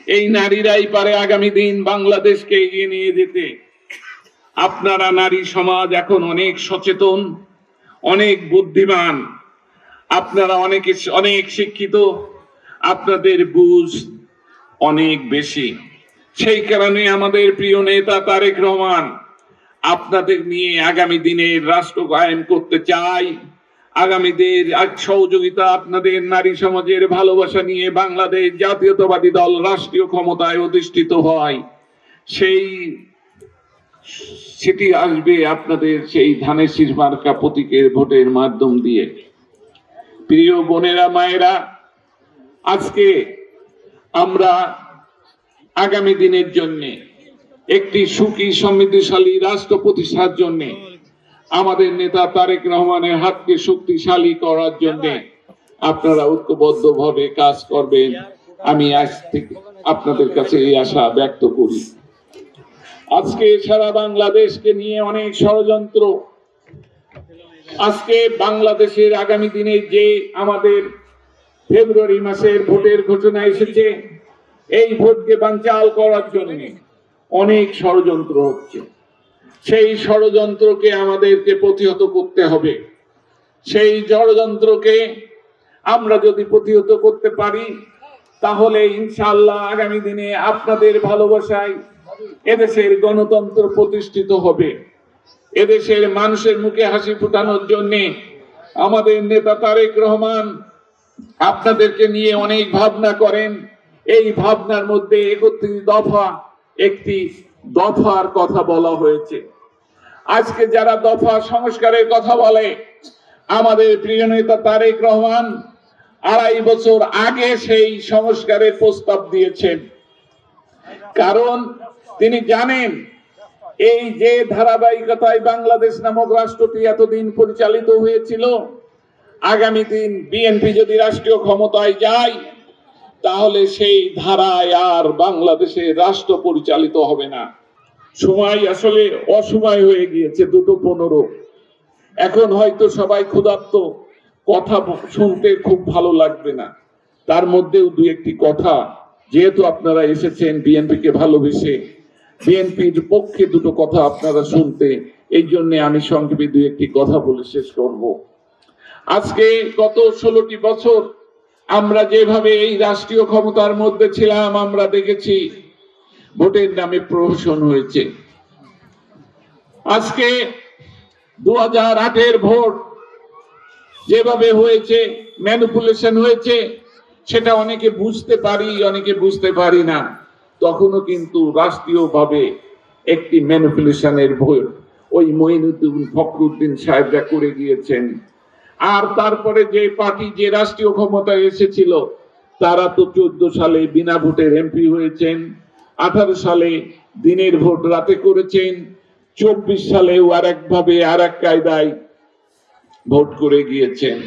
এই নারীরাই পারে আগামী দিন বাংলাদেশকে এগিয়ে নিয়ে যেতে। আপনারা নারী সমাজ এখন অনেক সচেতন, অনেক বুদ্ধিমান, আপনারা অনেক শিক্ষিত, আপনাদের বুঝ অনেক বেশি। সেই কারণে আমাদের প্রিয় নেতা তারেক রহমান আপনাদের নিয়ে আগামী দিনের রাষ্ট্র কায়েম করতে চাই। আগামীদের সহযোগিতা, আপনাদের নারী সমাজের ভালোবাসা নিয়ে বাংলাদেশ জাতীয়তাবাদী দল রাষ্ট্রীয় ক্ষমতায় অধিষ্ঠিত হয়। সেটি আসবে আপনাদের সেই ধানের শীষ মার্কা প্রতীকের ভোটের মাধ্যম দিয়ে। প্রিয় বোনেরা, মায়েরা, আজকে আমরা আগামী দিনের জন্য একটি সুখী সমৃদ্ধশালী রাষ্ট্র প্রতিষ্ঠার জন্য আমাদের নেতা তারেক রহমানের হাতকে শক্তিশালী করার জন্য আপনারা ঐক্যবদ্ধভাবে কাজ করবেন, আমি আজ থেকে আপনাদের কাছে এই আশা ব্যক্ত করি। আজকে সারা বাংলাদেশকে নিয়ে অনেক ষড়যন্ত্র। আজকে বাংলাদেশের আগামী দিনে যে আমাদের ফেব্রুয়ারি মাসের ভোটের ঘোষণা এসেছে, এই ভোটকে বানচাল করার জন্য অনেক ষড়যন্ত্র হচ্ছে। সেই ষড়যন্ত্রকে আমাদেরকে প্রতিহত করতে হবে। সেই ষড়যন্ত্রকে আমরা যদি প্রতিহত করতে পারি, তাহলে ইনশাআল্লাহ আগামী দিনে আপনাদের ভালোবাসায় এদেশের গণতন্ত্র প্রতিষ্ঠিত হবে। এদেশের মানুষের মুখে হাসি ফোটানোর জন্য আমাদের নেতা তারেক রহমান আপনাদেরকে নিয়ে অনেক ভাবনা করেন। এই ভাবনার মধ্যে 31 দফা একটি দফার কথা বলা হয়েছে। আজকে যারা দফা সংস্কারের কথা বলে, আমাদের প্রিয় নেতা তারেক রহমান 2.5 বছর আগে সেই সংস্কারের প্রস্তাব দিয়েছেন। কারণ তিনি জানেন এই যে ধারাবাহিকতায় বাংলাদেশ নামক রাষ্ট্রটি এতদিন পরিচালিত হয়েছিল, আগামী দিন বিএনপি যদি রাষ্ট্রীয় ক্ষমতায় যায়, তাহলে সেই ধারায় আর বাংলাদেশের রাষ্ট্র পরিচালিত হবে না। সময় আসলে অসময় হয়ে গিয়েছে 2:15। এখন হয়তো সবাই ক্ষুধার্ত, কথা শুনতে খুব ভালো লাগবে না। তার মধ্যেও 2-1টি কথা, যেহেতু আপনারা এসেছেন বিএনপিকে ভালোবেসে, বিএনপির পক্ষে 2টো কথা আপনারা শুনতে, এই জন্য আমি সংক্ষেপে 2-1টি কথা বলে শেষ করব। আজকে গত 16টি বছর আমরা যেভাবে এই রাষ্ট্রীয় ক্ষমতার মধ্যে ছিলাম, আমরা দেখেছি ভোটের নামে প্রহসন হয়েছে। আজকে 2008-এর ভোট যেভাবে হয়েছে, ম্যানিপুলেশন হয়েছে, সেটা অনেকে বুঝতে পারি, অনেকে বুঝতে পারি না। তখনও কিন্তু রাষ্ট্রীয়ভাবে একটি ম্যানিপুলেশনের ভোট ওই মঈনুদ্দিন ফখরুদ্দিন সাহেবরা করে গিয়েছেন। আর তারপরে যে পার্টি যে রাষ্ট্রীয় ক্ষমতায় এসেছিল, তারা তো 14 সালে বিনা ভোটের এমপি হয়েছেন, 18 সালে দিনের ভোট রাতে করেছেন, 24 সালেও আর এক কায়দায় ভোট করে গিয়েছেন।